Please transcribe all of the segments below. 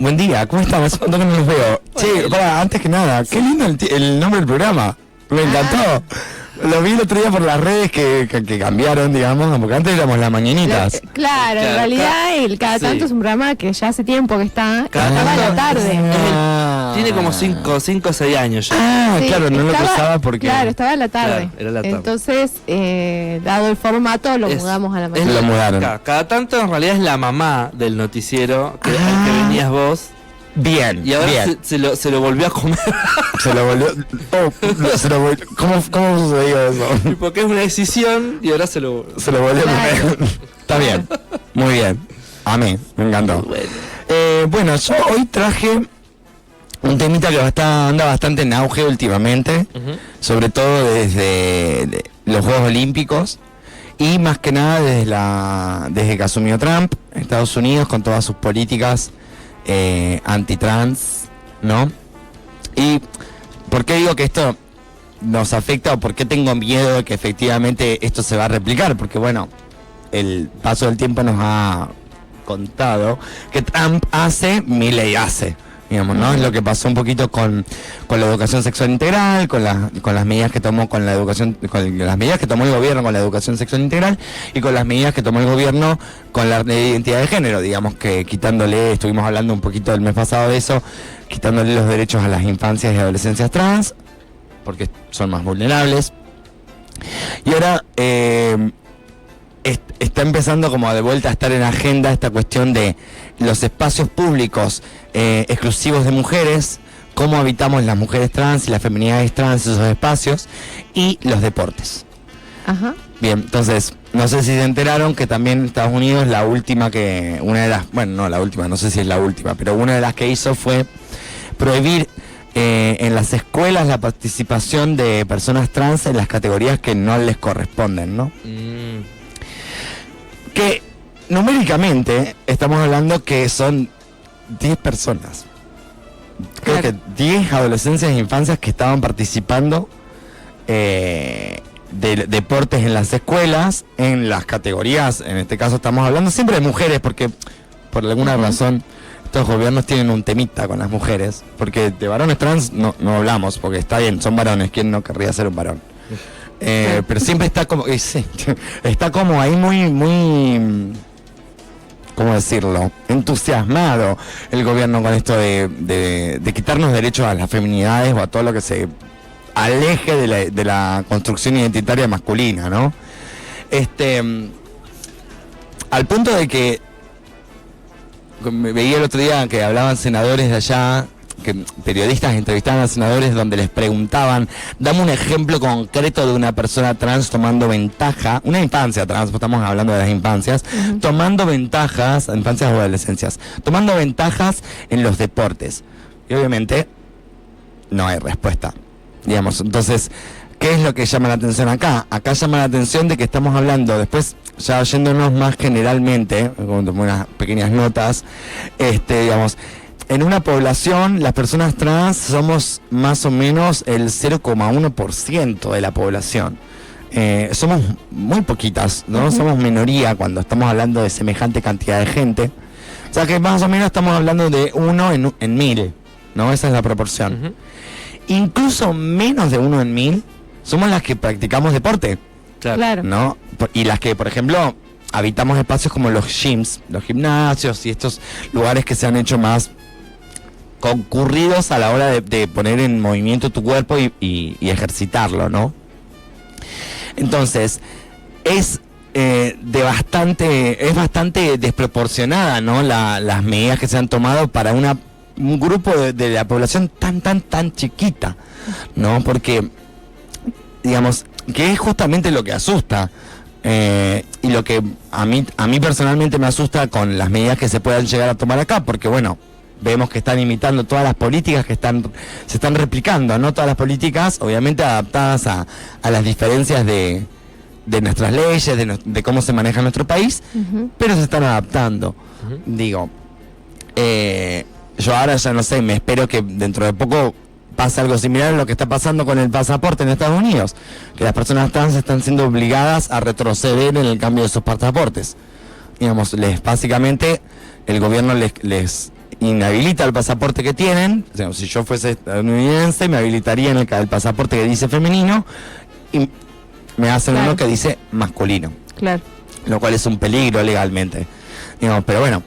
Buen día, ¿cómo están? Hace un montón que no los veo. Che, para, antes que nada, qué lindo el nombre del programa. Me encantó. Lo vi el otro día por las redes que cambiaron, digamos, porque antes éramos las mañanitas. Claro, en realidad el Cada Tanto es un programa que ya hace tiempo que está, estaba a la tarde. Tiene como 5 o 6 años ya. Sí, claro, no lo cruzaba porque... Claro, estaba a la tarde. Claro, era la tarde. Entonces, dado el formato, lo mudamos a la mañana. Lo mudaron. Cada Tanto en realidad es la mamá del noticiero al que venías vos. Bien, y ahora bien. Se lo volvió a comer. Se lo volvió... ¿Cómo sucedió eso? Porque es una decisión y ahora se lo volvió a comer. Está bien, muy bien. Amén, me encantó. Bueno, yo hoy traje un temita que anda bastante en auge últimamente, sobre todo desde los Juegos Olímpicos y más que nada desde que asumió Trump en Estados Unidos con todas sus políticas antitrans, ¿no? Y ¿por qué digo que esto nos afecta o por qué tengo miedo de que efectivamente esto se va a replicar? Porque bueno, el paso del tiempo nos ha contado que Trump hace, Milei hace, digamos, ¿no? Es lo que pasó un poquito con la educación sexual integral, con las medidas que tomó con las medidas que tomó el gobierno con la educación sexual integral y con las medidas que tomó el gobierno con la identidad de género, digamos que quitándole, estuvimos hablando un poquito el mes pasado de eso, quitándole los derechos a las infancias y adolescencias trans, porque son más vulnerables. Y ahora está empezando como de vuelta a estar en agenda esta cuestión de los espacios públicos exclusivos de mujeres, cómo habitamos las mujeres trans y las feminidades trans en esos espacios, y los deportes. Ajá. Bien, entonces, no sé si se enteraron que también en Estados Unidos no sé si es la última, pero una de las que hizo fue prohibir en las escuelas la participación de personas trans en las categorías que no les corresponden, ¿no? Que numéricamente estamos hablando que son 10 personas. Creo que 10 adolescencias e infancias que estaban participando de deportes en las escuelas, en las categorías, en este caso estamos hablando siempre de mujeres, porque por alguna razón estos gobiernos tienen un temita con las mujeres, porque de varones trans no hablamos, porque está bien, son varones, ¿quién no querría ser un varón? Pero siempre está como, está como ahí muy, ¿cómo decirlo?, entusiasmado el gobierno con esto de quitarnos derechos a las feminidades o a todo lo que se aleje de la construcción identitaria masculina, ¿no? Al punto de que me veía el otro día que hablaban senadores de allá, que periodistas entrevistaban a senadores donde les preguntaban, dame un ejemplo concreto de una persona trans tomando ventaja, una infancia trans, estamos hablando de las infancias, tomando ventajas, infancias o adolescencias, tomando ventajas en los deportes. Y obviamente no hay respuesta, digamos. Entonces, ¿qué es lo que llama la atención acá? Acá llama la atención de que estamos hablando, después ya yéndonos más generalmente, con unas pequeñas notas, digamos, en una población, las personas trans somos más o menos el 0,1% de la población. Somos muy poquitas, ¿no? Somos minoría cuando estamos hablando de semejante cantidad de gente. O sea que más o menos estamos hablando de 1 en 1000, ¿no? Esa es la proporción. Incluso menos de 1 en 1000 somos las que practicamos deporte. Claro. ¿No? Y las que, por ejemplo, habitamos espacios como los gyms, los gimnasios y estos lugares que se han hecho más concurridos a la hora de poner en movimiento tu cuerpo y ejercitarlo, ¿no? Entonces, es bastante desproporcionada, ¿no? Las medidas que se han tomado para un grupo de la población tan chiquita, ¿no? Porque, digamos, que es justamente lo que asusta. Y lo que a mí personalmente me asusta con las medidas que se puedan llegar a tomar acá, porque bueno, vemos que están imitando todas las políticas que se están replicando, ¿no? Todas las políticas, obviamente adaptadas a las diferencias de nuestras leyes, de cómo se maneja nuestro país, pero se están adaptando. Digo, yo ahora ya no sé, me espero que dentro de poco pase algo similar a lo que está pasando con el pasaporte en Estados Unidos, que las personas trans están siendo obligadas a retroceder en el cambio de sus pasaportes. Digamos, básicamente el gobierno les inhabilita el pasaporte que tienen. O sea, si yo fuese estadounidense, me habilitaría en el pasaporte que dice femenino y me hacen uno que dice masculino. Claro. Lo cual es un peligro legalmente. Digamos, pero bueno,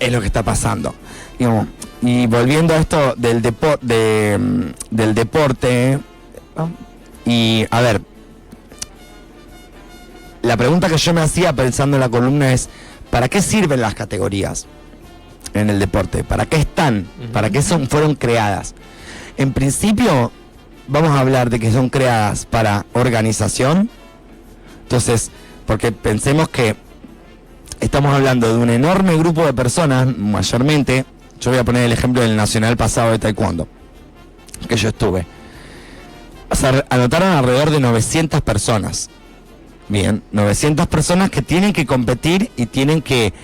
es lo que está pasando. Digamos, y volviendo a esto del deporte, ¿no? Y a ver, la pregunta que yo me hacía pensando en la columna es, ¿para qué sirven las categorías en el deporte? ¿Para qué están? ¿Para qué fueron creadas? En principio, vamos a hablar de que son creadas para organización. Entonces, porque pensemos que estamos hablando de un enorme grupo de personas, mayormente. Yo voy a poner el ejemplo del nacional pasado de taekwondo, que yo estuve. O sea, anotaron alrededor de 900 personas. Bien, 900 personas que tienen que competir y tienen que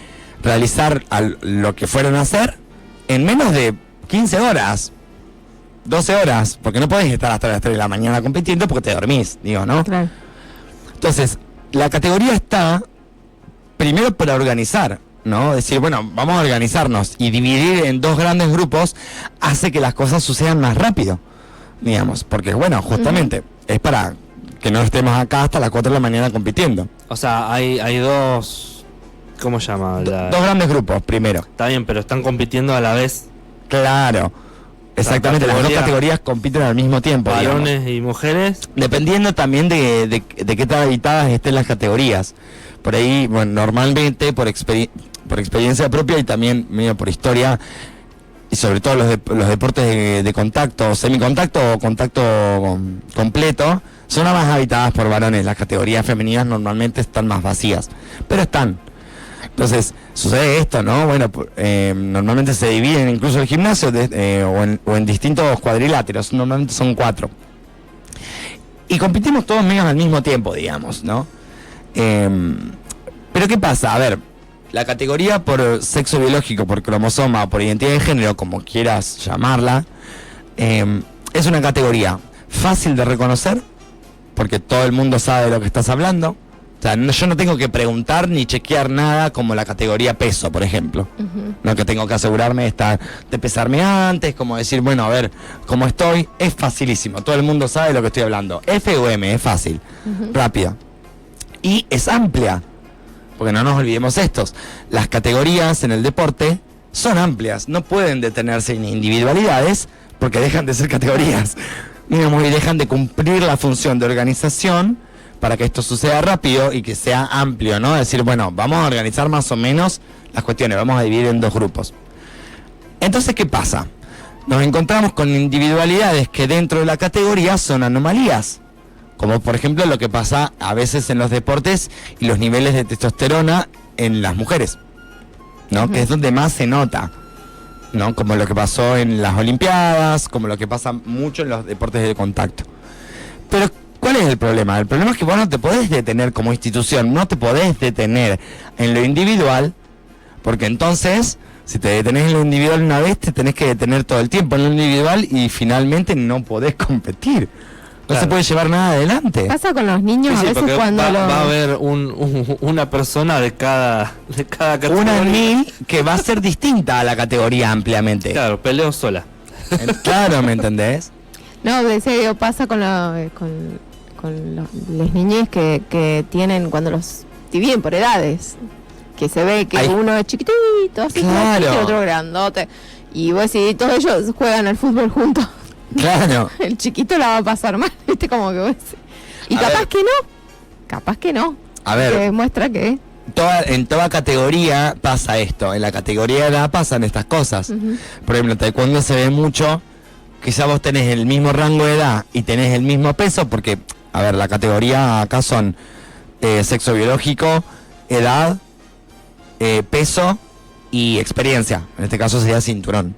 realizar lo que fueron a hacer en menos de 15 horas, 12 horas, porque no podés estar hasta las 3 de la mañana compitiendo porque te dormís, digo, ¿no? Claro. Entonces, la categoría está primero para organizar, ¿no? Decir, bueno, vamos a organizarnos y dividir en dos grandes grupos hace que las cosas sucedan más rápido, digamos, porque bueno, justamente es para que no estemos acá hasta las 4 de la mañana compitiendo. O sea, hay dos... ¿Cómo se llama? Dos grandes grupos, primero. Está bien, pero están compitiendo a la vez. Claro, exactamente, las dos categorías compiten al mismo tiempo. Varones digamos. y mujeres. Dependiendo también de qué tan habitadas estén las categorías. Por ahí, bueno, normalmente por experiencia propia y también medio por historia, y sobre todo los deportes de contacto, semicontacto o contacto completo, son las más habitadas por varones. Las categorías femeninas normalmente están más vacías, pero están. Entonces, sucede esto, ¿no? Bueno, normalmente se dividen incluso el gimnasio o en distintos cuadriláteros, normalmente son 4. Y competimos todos medio al mismo tiempo, digamos, ¿no? Pero ¿qué pasa? A ver, la categoría por sexo biológico, por cromosoma, por identidad de género, como quieras llamarla, es una categoría fácil de reconocer, porque todo el mundo sabe de lo que estás hablando. O sea, yo no tengo que preguntar ni chequear nada como la categoría peso, por ejemplo. No que tengo que asegurarme de pesarme antes, como decir, bueno, a ver, cómo estoy. Es facilísimo, todo el mundo sabe de lo que estoy hablando. F o M, es fácil, rápida. Y es amplia, porque no nos olvidemos estos. Las categorías en el deporte son amplias, no pueden detenerse en individualidades porque dejan de ser categorías, digamos, y dejan de cumplir la función de organización para que esto suceda rápido y que sea amplio, ¿no? Decir, bueno, vamos a organizar más o menos las cuestiones, vamos a dividir en dos grupos. Entonces, ¿qué pasa? Nos encontramos con individualidades que dentro de la categoría son anomalías, como por ejemplo lo que pasa a veces en los deportes y los niveles de testosterona en las mujeres, ¿no? Que es donde más se nota, ¿no? Como lo que pasó en las Olimpiadas, como lo que pasa mucho en los deportes de contacto. Pero ¿cuál es el problema? El problema es que vos no te podés detener como institución, no te podés detener en lo individual, porque entonces, si te detenés en lo individual una vez, te tenés que detener todo el tiempo en lo individual y finalmente no podés competir. No se puede llevar nada adelante. Pasa con los niños a veces cuando va a haber una persona de cada categoría. Una en 1000 que va a ser distinta a la categoría ampliamente. Claro, peleo sola. Claro, ¿me entendés? No, decía yo, pasa con las niñez que tienen cuando los dividen por edades, que se ve que uno es chiquitito, así claro, y otro grandote, y vos decís, todos ellos juegan al fútbol juntos. Claro. El chiquito la va a pasar mal, viste, como que vos decís. Y capaz que no. A ver, que demuestra que en toda categoría pasa esto. En la categoría de edad pasan estas cosas. Por ejemplo, en taekwondo se ve mucho. Quizá vos tenés el mismo rango de edad y tenés el mismo peso, porque, a ver, la categoría acá son sexo biológico, edad, peso y experiencia. En este caso sería cinturón.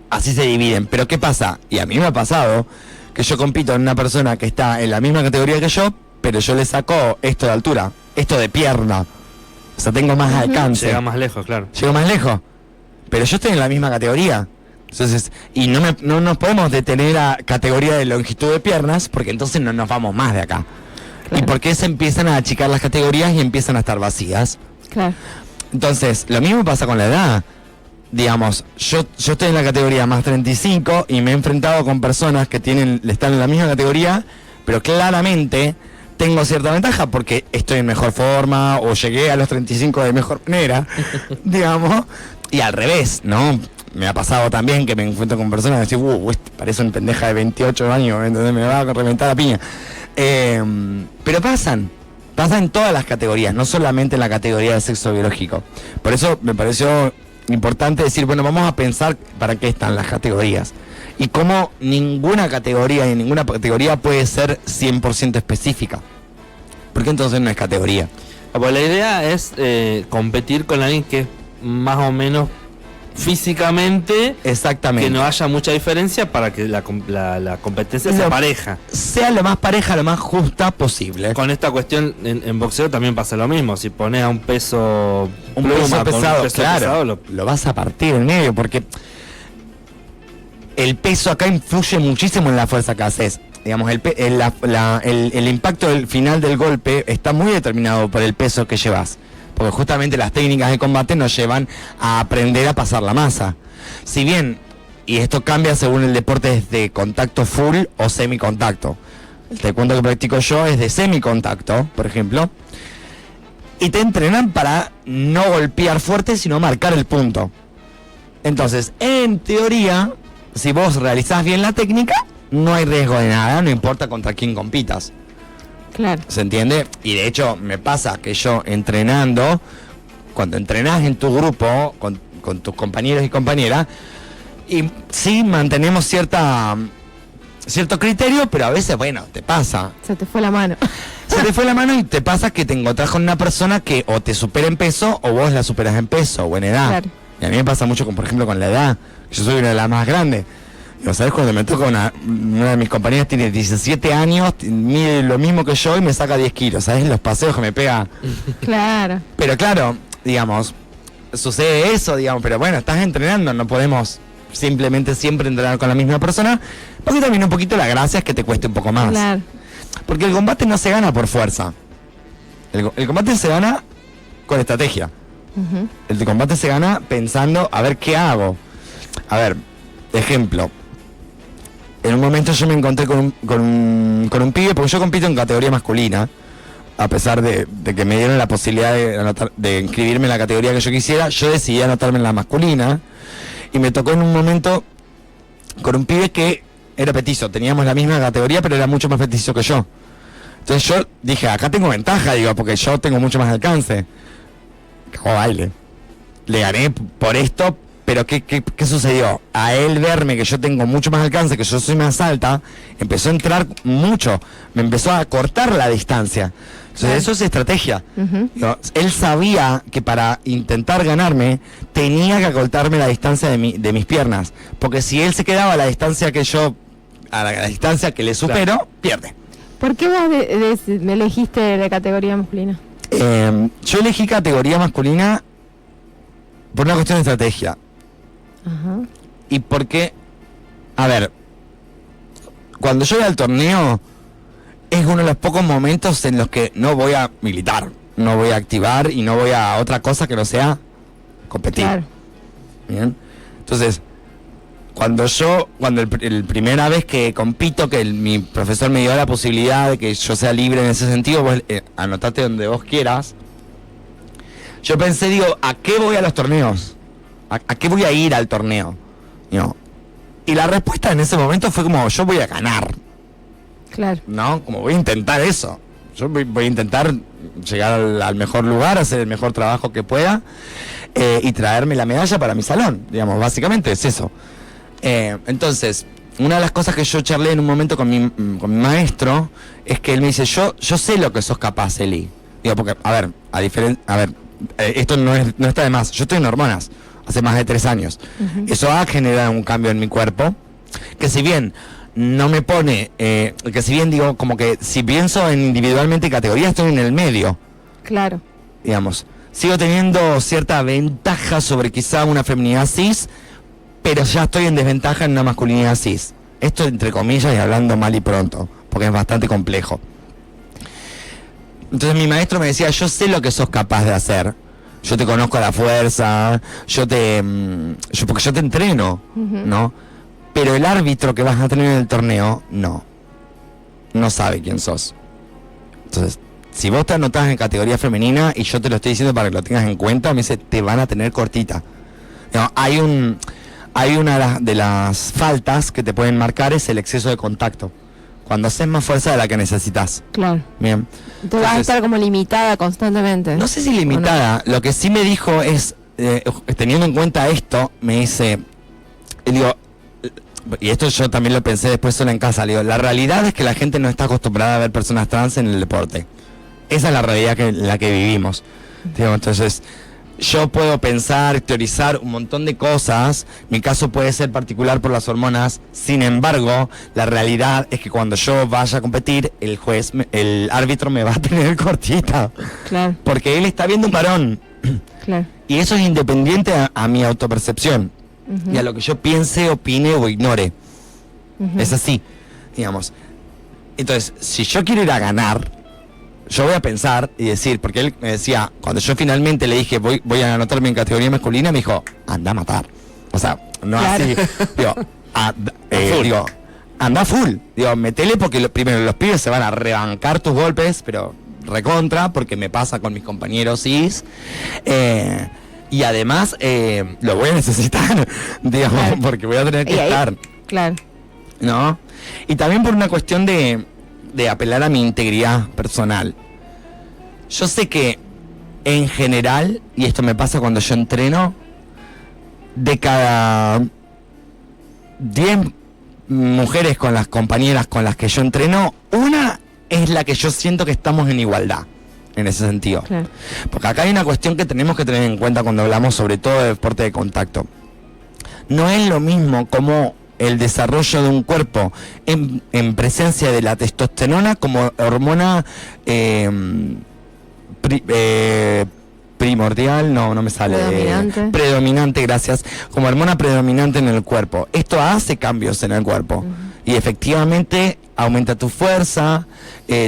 Así se dividen. Pero ¿qué pasa? Y a mí me ha pasado que yo compito en una persona que está en la misma categoría que yo, pero yo le saco esto de altura, esto de pierna. O sea, tengo más alcance. Llega más lejos, claro. Llego más lejos. Pero yo estoy en la misma categoría. Entonces, y no nos podemos detener a categoría de longitud de piernas, porque entonces no nos vamos más de acá. Claro. Y porque se empiezan a achicar las categorías y empiezan a estar vacías. Claro. Entonces, lo mismo pasa con la edad. digamos, yo estoy en la categoría más 35 y me he enfrentado con personas que están en la misma categoría, pero claramente tengo cierta ventaja porque estoy en mejor forma o llegué a los 35 de mejor manera, digamos, y al revés, ¿no? Me ha pasado también que me encuentro con personas que dicen, parece una pendeja de 28 años, entonces me va a reventar la piña. Pero pasa en todas las categorías, no solamente en la categoría de sexo biológico. Por eso me pareció importante decir, bueno, vamos a pensar para qué están las categorías. Y cómo ninguna categoría y ninguna categoría puede ser 100% específica. Porque entonces no es categoría. Pues la idea es competir con alguien que es más o menos físicamente, exactamente, que no haya mucha diferencia para que la competencia sea pareja. Sea lo más pareja, lo más justa posible. Con esta cuestión en boxeo también pasa lo mismo. Si pones a un peso pesado, pesado, lo vas a partir en medio, porque el peso acá influye muchísimo en la fuerza que haces. Digamos, el impacto del final del golpe está muy determinado por el peso que llevas. Porque justamente las técnicas de combate nos llevan a aprender a pasar la masa. Si bien, y esto cambia según el deporte, es de contacto full o semicontacto. El taekwondo que practico yo es de semicontacto, por ejemplo. Y te entrenan para no golpear fuerte, sino marcar el punto. Entonces, en teoría, si vos realizás bien la técnica, no hay riesgo de nada, no importa contra quién compitas. Claro. ¿Se entiende? Y de hecho me pasa que yo entrenando, cuando entrenás en tu grupo, con tus compañeros y compañeras, y sí mantenemos cierto criterio, pero a veces, bueno, te pasa. Se te fue la mano. Se te fue la mano y te pasa que te encontrás con una persona que o te supera en peso o vos la superas en peso o en edad. Claro. Y a mí me pasa mucho, por ejemplo, con la edad. Yo soy una de las más grandes. ¿Sabes? Cuando me toca una de mis compañeras tiene 17 años, mide lo mismo que yo y me saca 10 kilos, ¿sabes? Los paseos que me pega. Claro. Pero claro, digamos, sucede eso, digamos, pero bueno, estás entrenando, no podemos simplemente siempre entrenar con la misma persona, porque también un poquito la gracia es que te cueste un poco más. Claro. Porque el combate no se gana por fuerza. El combate se gana con estrategia. Uh-huh. El combate se gana pensando, a ver, ¿qué hago? A ver, ejemplo. En un momento yo me encontré con un pibe, porque yo compito en categoría masculina, a pesar de que me dieron la posibilidad de inscribirme en la categoría que yo quisiera, yo decidí anotarme en la masculina, y me tocó en un momento con un pibe que era petizo, teníamos la misma categoría, pero era mucho más petizo que yo. Entonces yo dije, acá tengo ventaja, digo, porque yo tengo mucho más alcance. Cagó baile. Le gané por esto. Pero ¿qué sucedió? A él verme que yo tengo mucho más alcance, que yo soy más alta, empezó a entrar mucho, me empezó a cortar la distancia. Entonces eso es estrategia. Uh-huh. Él sabía que para intentar ganarme tenía que acortarme la distancia de mis piernas, porque si él se quedaba a la distancia que yo, a la distancia que le supero, claro, pierde. ¿Por qué vos me elegiste de categoría masculina? Yo elegí categoría masculina por una cuestión de estrategia. Ajá. Y porque, a ver, cuando yo voy al torneo es uno de los pocos momentos en los que no voy a militar, no voy a activar y no voy a otra cosa que no sea competir. Claro. Bien. Entonces, cuando el primera vez que compito, que mi profesor me dio la posibilidad de que yo sea libre en ese sentido, vos anotate donde vos quieras. Yo pensé, digo, ¿a qué voy a los torneos? ¿A qué voy a ir al torneo? No. Y la respuesta en ese momento fue como, yo voy a ganar. Claro. ¿No? Como voy a intentar eso. Yo voy a intentar llegar al mejor lugar, hacer el mejor trabajo que pueda y traerme la medalla para mi salón. Digamos, básicamente es eso. Entonces, una de las cosas que yo charlé en un momento con mi maestro es que él me dice, yo sé lo que sos capaz, Eli. Digo, porque, a ver, esto no está de más. Yo estoy en hormonas hace más de 3 años. Uh-huh. Eso ha generado un cambio en mi cuerpo, que si bien no me pone, que si bien digo, como que si pienso en individualmente categoría, estoy en el medio. Claro. Digamos, sigo teniendo cierta ventaja sobre quizá una feminidad cis, pero ya estoy en desventaja en una masculinidad cis. Esto entre comillas y hablando mal y pronto, porque es bastante complejo. Entonces mi maestro me decía, yo sé lo que sos capaz de hacer. yo te conozco a la fuerza, porque yo te entreno, ¿no? Pero el árbitro que vas a tener en el torneo, no sabe quién sos. Entonces, si vos te anotás en categoría femenina, y yo te lo estoy diciendo para que lo tengas en cuenta, me dice, te van a tener cortita. No, hay una de las faltas que te pueden marcar, es el exceso de contacto. Cuando haces más fuerza de la que necesitas. Claro. Bien. Entonces vas a estar como limitada constantemente. No sé si limitada. No. Lo que sí me dijo es, teniendo en cuenta esto, me dice, digo, y esto yo también lo pensé después solo en casa, digo, la realidad es que la gente no está acostumbrada a ver personas trans en el deporte. Esa es la realidad en la que vivimos. Digo, entonces, yo puedo pensar, teorizar un montón de cosas. Mi caso puede ser particular por las hormonas. Sin embargo, la realidad es que cuando yo vaya a competir, el árbitro me va a tener cortita. Claro. Porque él está viendo un varón. Claro. Y eso es independiente a mi autopercepción. Y a lo que yo piense, opine o ignore. Es así, digamos. Entonces, si yo quiero ir a ganar, yo voy a pensar y decir, porque él me decía, cuando yo finalmente le dije voy a anotarme en categoría masculina, me dijo, anda a matar. O sea, no claro. Así. Digo, anda full. Digo, metele porque primero los pibes se van a rebancar tus golpes, pero recontra, porque me pasa con mis compañeros cis. Y además lo voy a necesitar, digamos, claro. Porque voy a tener que estar. Claro. ¿No? Y también por una cuestión de apelar a mi integridad personal. Yo sé que en general, y esto me pasa cuando yo entreno, de cada 10 mujeres con las compañeras con las que yo entreno, una es la que yo siento que estamos en igualdad, en ese sentido. Claro. Porque acá hay una cuestión que tenemos que tener en cuenta cuando hablamos sobre todo de deporte de contacto. No es lo mismo como el desarrollo de un cuerpo en presencia de la testosterona como hormona primordial, no me sale. Predominante, gracias. Como hormona predominante en el cuerpo. Esto hace cambios en el cuerpo. Y efectivamente aumenta tu fuerza,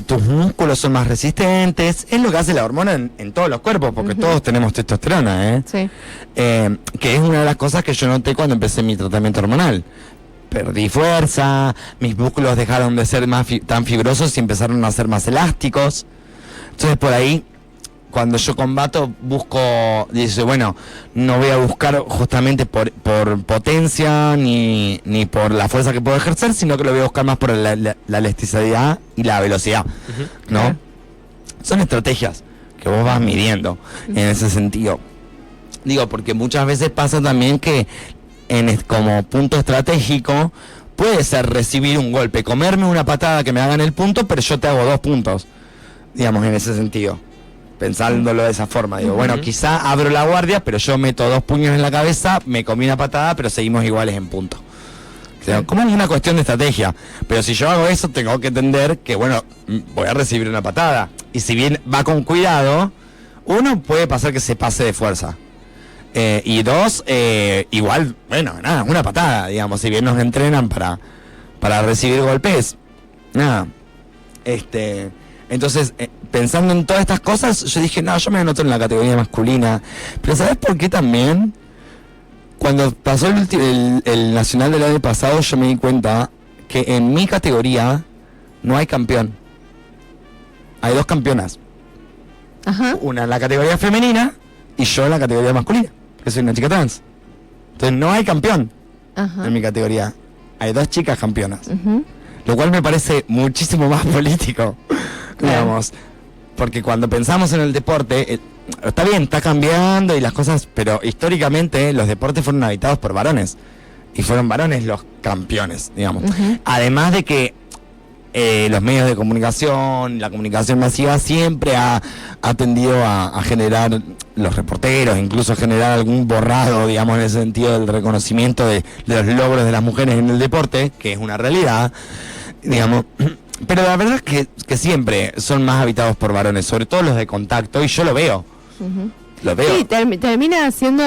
tus músculos son más resistentes. Es lo que hace la hormona en todos los cuerpos, porque todos tenemos testosterona, Sí. Que es una de las cosas que yo noté cuando empecé mi tratamiento hormonal. Perdí fuerza, mis músculos dejaron de ser tan fibrosos y empezaron a ser más elásticos. Entonces por ahí, cuando yo combato, dice, bueno, no voy a buscar justamente por potencia ni por la fuerza que puedo ejercer, sino que lo voy a buscar más por la elasticidad y la velocidad, ¿no? Claro. Son estrategias que vos vas midiendo en ese sentido. Digo, porque muchas veces pasa también que como punto estratégico puede ser recibir un golpe, comerme una patada que me hagan el punto, pero yo te hago 2 puntos, digamos, en ese sentido, pensándolo de esa forma. Digo, bueno, quizá abro la guardia, pero yo meto 2 puños en la cabeza, me comí una patada, pero seguimos iguales en punto. O sea, como es una cuestión de estrategia, pero si yo hago eso tengo que entender que, bueno, voy a recibir una patada, y si bien va con cuidado, uno puede pasar que se pase de fuerza. Y 2, igual, bueno, nada, una patada, digamos, si bien nos entrenan para recibir golpes, nada. Entonces, pensando en todas estas cosas, yo dije, no, yo me anoto en la categoría masculina. Pero ¿sabes por qué también? Cuando pasó el nacional del año pasado, yo me di cuenta que en mi categoría no hay campeón. Hay 2 campeonas. Ajá. Una en la categoría femenina y yo en la categoría masculina, que soy una chica trans. Entonces no hay campeón en mi categoría. Hay 2 chicas campeonas. Lo cual me parece muchísimo más político, digamos. Porque cuando pensamos en el deporte, está bien, está cambiando y las cosas, pero históricamente los deportes fueron habitados por varones. Y fueron varones los campeones, digamos. Además de que los medios de comunicación, la comunicación masiva siempre ha tendido a generar, los reporteros, incluso a generar algún borrado, digamos, en el sentido del reconocimiento de los logros de las mujeres en el deporte, que es una realidad, digamos. Pero la verdad es que siempre son más habitados por varones, sobre todo los de contacto, y yo lo veo. Lo veo. Sí, termina siendo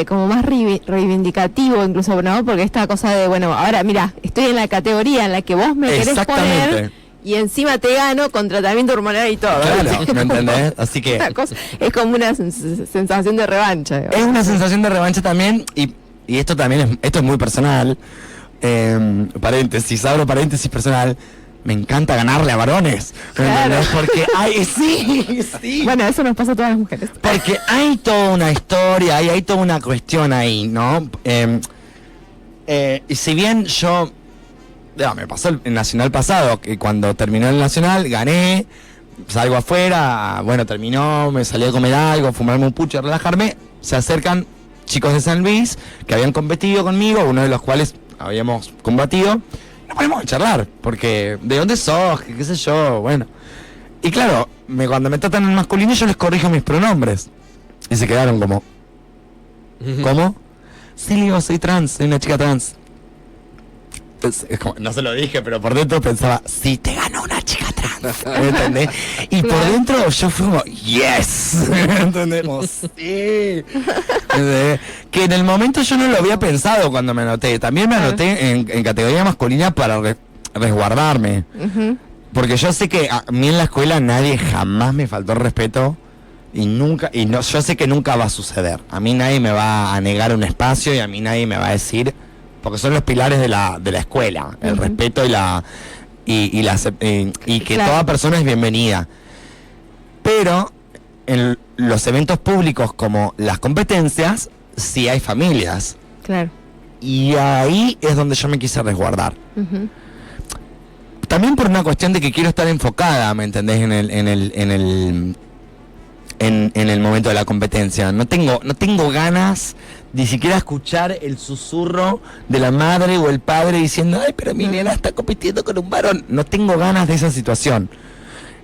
como más reivindicativo incluso, ¿no? Porque esta cosa de, bueno, ahora mira, estoy en la categoría en la que vos me querés poner y encima te gano con tratamiento hormonal y todo. Claro, ¿me entendés? Así que Una cosa- es como una sensación de revancha. es una sensación de revancha también, y esto también esto es muy personal. Paréntesis, abro paréntesis personal. Me encanta ganarle a varones. ¿Me Claro. entendés? Porque hay, sí. Bueno, eso nos pasa a todas las mujeres. Porque hay toda una historia, hay toda una cuestión ahí, ¿no? Y si bien yo, me pasó el Nacional pasado, que cuando terminó el Nacional, gané, salgo afuera, bueno, terminó, me salí a comer algo, fumarme un pucho, relajarme, se acercan chicos de San Luis que habían competido conmigo, uno de los cuales habíamos combatido, nos ponemos a charlar, porque ¿de dónde sos? ¿Qué sé yo? Bueno. Y claro, cuando me tratan en masculino yo les corrijo mis pronombres. Y se quedaron como, ¿cómo? Sí, le digo, soy trans, soy una chica trans. Es como, no se lo dije, pero por dentro pensaba, sí, te ganó una chica trans. ¿Me entendés? Y por dentro yo fui como, yes. ¿Entendemos? Sí. ¿Entendés? Que en el momento yo no lo había pensado cuando me anoté. También me anoté en categoría masculina para resguardarme. Ujú. Porque yo sé que a mí en la escuela nadie jamás me faltó el respeto. Y nunca, yo sé que nunca va a suceder. A mí nadie me va a negar un espacio y a mí nadie me va a decir, porque son los pilares de la escuela, el respeto y que Claro. toda persona es bienvenida. Pero en los eventos públicos como las competencias, sí hay familias. Claro. Y ahí es donde yo me quise resguardar. Ujú. También por una cuestión de que quiero estar enfocada, ¿me entendés? En el momento de la competencia. No tengo ganas ni siquiera escuchar el susurro de la madre o el padre diciendo, ay, pero mi nena está compitiendo con un varón. No tengo ganas de esa situación.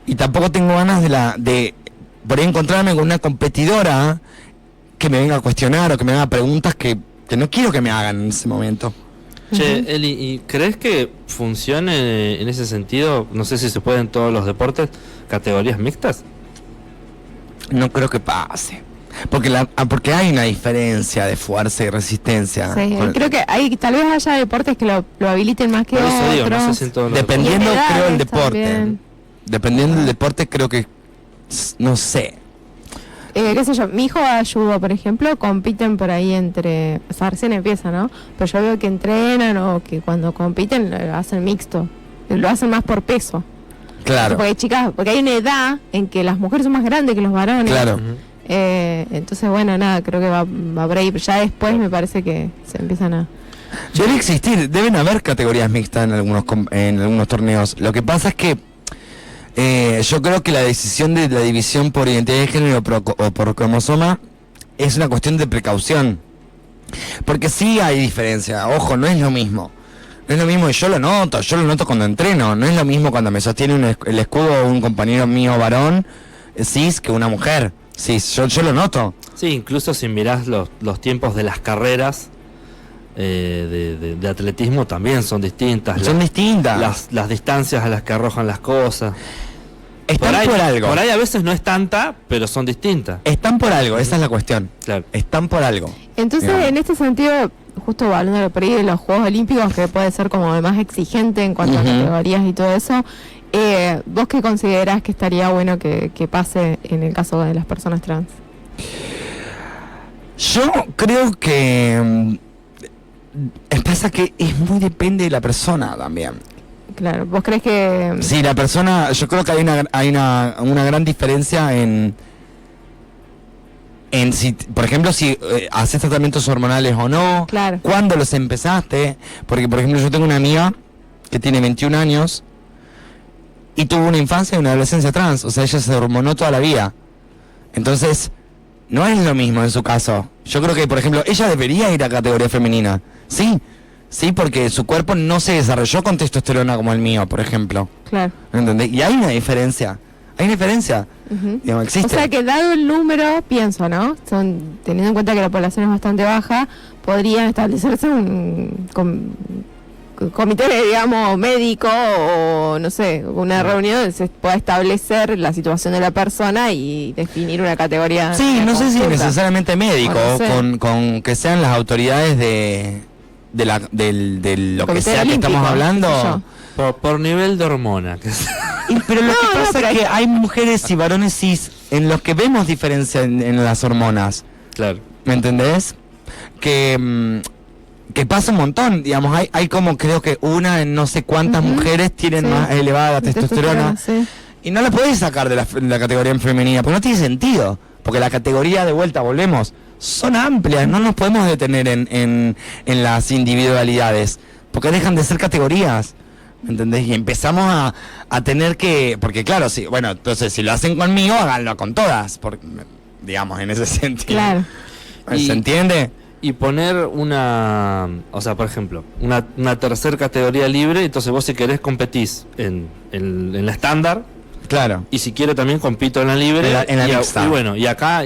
Y tampoco tengo ganas de por ahí encontrarme con una competidora que me venga a cuestionar o que me haga preguntas que no quiero que me hagan en ese momento. Che, Eli, ¿y crees que funcione en ese sentido? No sé si se puede en todos los deportes, categorías mixtas. No creo que pase. Porque hay una diferencia de fuerza y resistencia. Sí, creo que hay, tal vez haya deportes que lo habiliten más que Por eso digo, otros. no sé si en todos los Dependiendo, Y en creo, el edades deporte. también. Dependiendo del deporte, creo que, no sé. Qué sé yo, mi hijo a judo, por ejemplo, compiten por ahí entre, o sea, recién empieza, ¿no? Pero yo veo que entrenan o que cuando compiten lo hacen mixto, lo hacen más por peso. Claro, Porque chicas, porque hay una edad en que las mujeres son más grandes que los varones. claro. Ujú. Entonces, bueno, nada, creo que va por ahí, pero ya después me parece que se empiezan a... Debe existir, deben haber categorías mixtas en algunos torneos. Lo que pasa es que yo creo que la decisión de la división por identidad de género o por cromosoma es una cuestión de precaución. Porque sí hay diferencia, ojo, no es lo mismo. No es lo mismo, y yo lo noto cuando entreno. No es lo mismo cuando me sostiene el escudo un compañero mío varón, cis, que una mujer. Sí, yo lo noto. Sí, incluso si mirás los tiempos de las carreras de atletismo también son distintas. Son distintas. Las distancias a las que arrojan las cosas. Están por algo. Por ahí a veces no es tanta, pero son distintas. Están por algo, esa es la cuestión. Claro. Están por algo. Entonces, Digamos. en este sentido, justo hablando por ahí de los Juegos Olímpicos, que puede ser como más exigente en cuanto a categorías y todo eso, ¿vos qué considerás que estaría bueno que pase en el caso de las personas trans? Yo creo que pasa que es muy depende de la persona también. Claro, ¿vos crees que...? Sí, la persona, yo creo que hay una gran diferencia en si, por ejemplo, si haces tratamientos hormonales o no, Claro. cuándo los empezaste, porque por ejemplo yo tengo una amiga que tiene 21 años y tuvo una infancia y una adolescencia trans, o sea, ella se hormonó toda la vida. Entonces, no es lo mismo en su caso. Yo creo que, por ejemplo, ella debería ir a categoría femenina. Sí, porque su cuerpo no se desarrolló con testosterona como el mío, por ejemplo. Claro. ¿Entendés? Y hay una diferencia. Ujú. Digamos, O existe. sea que dado el número, pienso, ¿no? Teniendo en cuenta que la población es bastante baja, podría establecerse un comité, digamos, médico o, no sé, una reunión donde se pueda establecer la situación de la persona y definir una categoría. Sí, no sé si conjunta. necesariamente médico, O no sé. con que sean las autoridades de lo que Comité sea que olímpico, estamos hablando. qué sé yo. Por nivel de hormona. Pero lo que pasa es que hay mujeres y varones cis en los que vemos diferencia en las hormonas. Claro. ¿Me entendés? Que pasa un montón, digamos, hay como creo que una en no sé cuántas mujeres tienen más elevada la testosterona. Sí. Y no la podés sacar de la categoría en femenina, porque no tiene sentido. Porque la categoría, de vuelta, volvemos, son amplias, no nos podemos detener en las individualidades, porque dejan de ser categorías, ¿me entendés? Y empezamos a tener que, porque claro, sí, bueno, entonces si lo hacen conmigo, háganlo con todas, porque, digamos, en ese sentido. Claro. ¿Se entiende? Y poner una, o sea, por ejemplo, una tercera categoría libre, entonces vos si querés competís en la estándar. Claro. Y si quiero también compito en la libre. En la mixta. Y bueno, y acá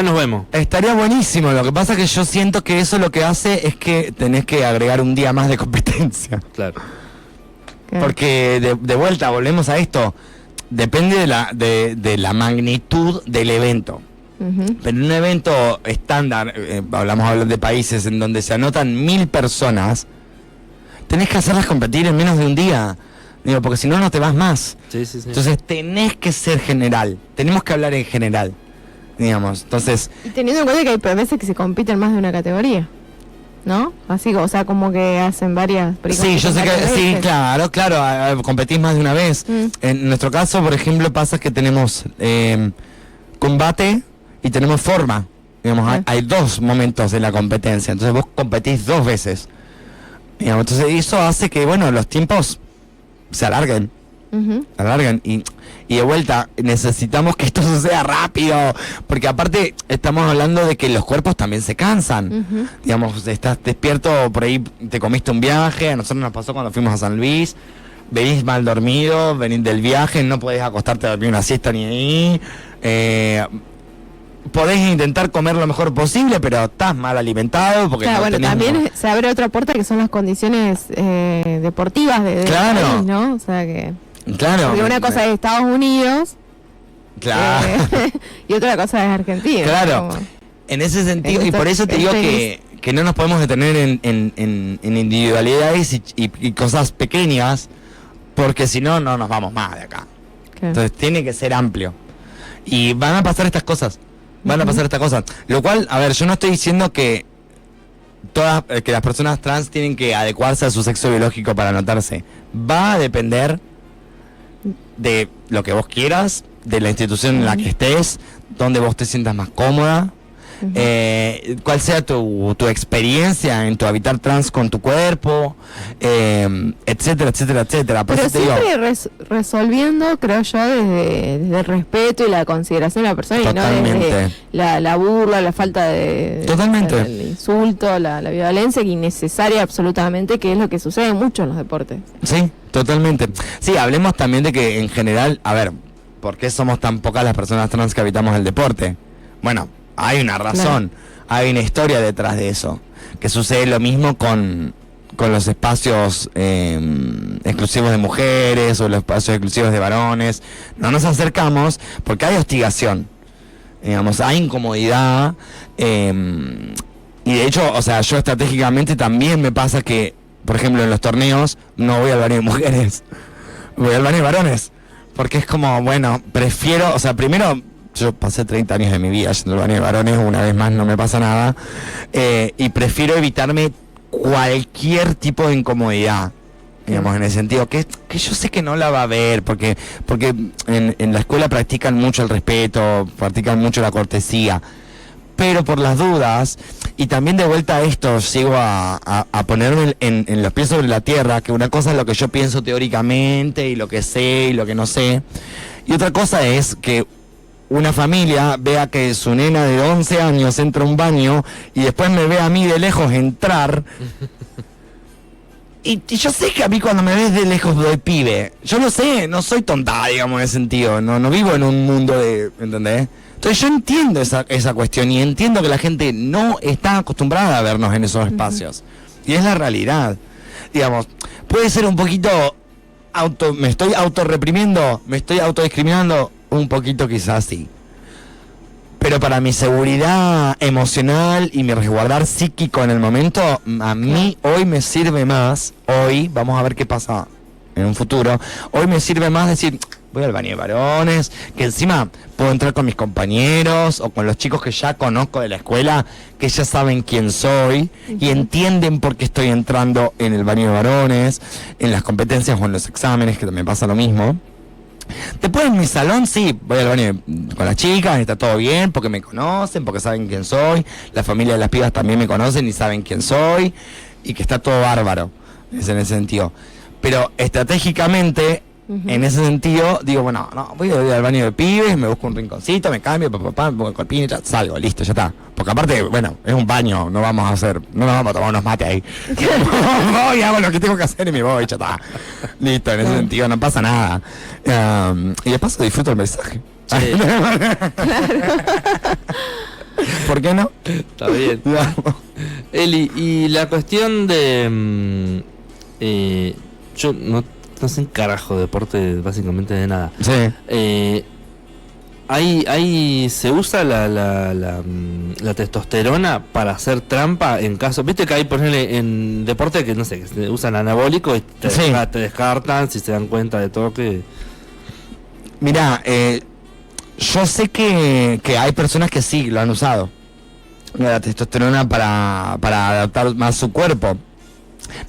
nos vemos. Estaría buenísimo, lo que pasa es que yo siento que eso lo que hace es que tenés que agregar un día más de competencia. Claro. Porque de vuelta, volvemos a esto, depende de la magnitud del evento. Pero en un evento estándar, hablamos de países en donde se anotan 1000 personas, tenés que hacerlas competir en menos de un día. Digo, porque si no, no te vas más. Sí. Entonces tenés que ser general, tenemos que hablar en general, digamos. Entonces, y teniendo en cuenta que hay veces que se compiten más de una categoría, ¿no? Así, o sea, como que hacen varias. Sí, yo sé que sí, claro, competís más de una vez. En nuestro caso, por ejemplo, pasa que tenemos combate y tenemos forma. Digamos, hay dos momentos de la competencia, entonces vos competís 2 veces. Digamos, entonces eso hace que, bueno, los tiempos se alarguen. Y de vuelta necesitamos que esto suceda rápido, porque aparte estamos hablando de que los cuerpos también se cansan. Digamos, estás despierto, por ahí te comiste un viaje, a nosotros nos pasó cuando fuimos a San Luis, venís mal dormido, venís del viaje, no podés acostarte a dormir una siesta ni ahí, podés intentar comer lo mejor posible, pero estás mal alimentado porque claro, no bueno, tenés también se abre otra puerta que son las condiciones deportivas de claro, país, ¿no? O sea que claro, porque una cosa es Estados Unidos, claro, y otra cosa es Argentina. Claro, como en ese sentido, y por eso te digo que no nos podemos detener en individualidades y cosas pequeñas, porque si no, no nos vamos más de acá. Claro. Entonces tiene que ser amplio. Y van a pasar estas cosas. Lo cual, a ver, yo no estoy diciendo que que las personas trans tienen que adecuarse a su sexo biológico para anotarse. Va a depender de lo que vos quieras, de la institución en la que estés, donde vos te sientas más cómoda, cuál sea tu experiencia en tu habitar trans con tu cuerpo, etcétera, etcétera, etcétera. Por pero eso te digo, siempre resolviendo, creo yo, desde el respeto y la consideración de la persona. Totalmente. Y no desde la burla, la falta de Totalmente. el insulto, la violencia innecesaria absolutamente, que es lo que sucede mucho en los deportes. sí, totalmente. Sí, hablemos también de que en general, a ver, ¿por qué somos tan pocas las personas trans que habitamos el deporte? Bueno, hay una razón, hay una historia detrás de eso, que sucede lo mismo con los espacios exclusivos de mujeres o los espacios exclusivos de varones. No nos acercamos porque hay hostigación, digamos, hay incomodidad, y de hecho, o sea, yo estratégicamente también me pasa que, por ejemplo, en los torneos no voy al baño de mujeres, voy al baño de varones, porque es como, bueno, prefiero, o sea, primero, yo pasé 30 años de mi vida yendo al baño de varones, una vez más no me pasa nada, y prefiero evitarme cualquier tipo de incomodidad, digamos, en el sentido que yo sé que no la va a haber, porque en la escuela practican mucho el respeto, practican mucho la cortesía, pero por las dudas, y también de vuelta a esto, sigo a ponerme en los pies sobre la tierra, que una cosa es lo que yo pienso teóricamente, y lo que sé, y lo que no sé, y otra cosa es que una familia vea que su nena de 11 años entra a un baño y después me ve a mí de lejos entrar. Y yo sé que a mí cuando me ves de lejos doy pibe. Yo lo sé, no soy tonta, digamos, en ese sentido. No vivo en un mundo de... ¿Entendés? Entonces yo entiendo esa cuestión y entiendo que la gente no está acostumbrada a vernos en esos espacios. Y es la realidad. Digamos, puede ser un poquito... me estoy autorreprimiendo, me estoy autodiscriminando... Un poquito quizás sí. Pero para mi seguridad emocional y mi resguardar psíquico en el momento, a mí hoy me sirve más. Hoy, vamos a ver qué pasa en un futuro. Hoy me sirve más decir, voy al baño de varones, que encima puedo entrar con mis compañeros o con los chicos que ya conozco de la escuela, que ya saben quién soy y entienden por qué estoy entrando en el baño de varones, en las competencias o en los exámenes, que también pasa lo mismo. Después en mi salón, sí, voy al baño con las chicas, está todo bien, porque me conocen, porque saben quién soy, la familia de las pibas también me conocen y saben quién soy, y que está todo bárbaro, es en ese sentido. Pero estratégicamente, en ese sentido, digo, bueno, no, voy al baño de pibes, me busco un rinconcito, me cambio, me pongo el corpiño y ya salgo, listo, ya está. Porque aparte, bueno, es un baño, no nos vamos a tomar unos mates ahí. Voy, hago lo que tengo que hacer y me voy, ya está. Listo, en ese sentido, no pasa nada. Y de paso disfruto el mensaje. Sí. ¿Por qué no? Está bien. Eli, y la cuestión de... yo no sé un carajo de deporte, básicamente de nada. Sí. ¿Se usa la testosterona para hacer trampa en caso? Viste que hay, por ejemplo, en deporte que no sé, que se usan anabólicos y te descartan si se dan cuenta de todo que... Mirá, yo sé que hay personas que sí lo han usado, la testosterona para adaptar más su cuerpo.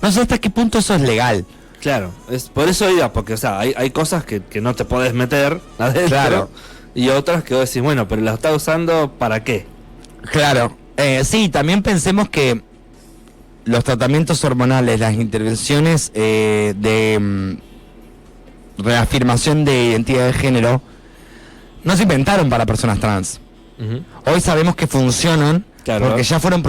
No sé hasta qué punto eso es legal. Claro, es por eso iba, porque o sea, hay cosas que no te podés meter adentro. Claro. Y otras que vos decís, bueno, pero la está usando ¿para qué? Claro, sí, también pensemos que los tratamientos hormonales, las intervenciones de reafirmación de identidad de género, no se inventaron para personas trans. Hoy sabemos que funcionan, claro, porque ya fueron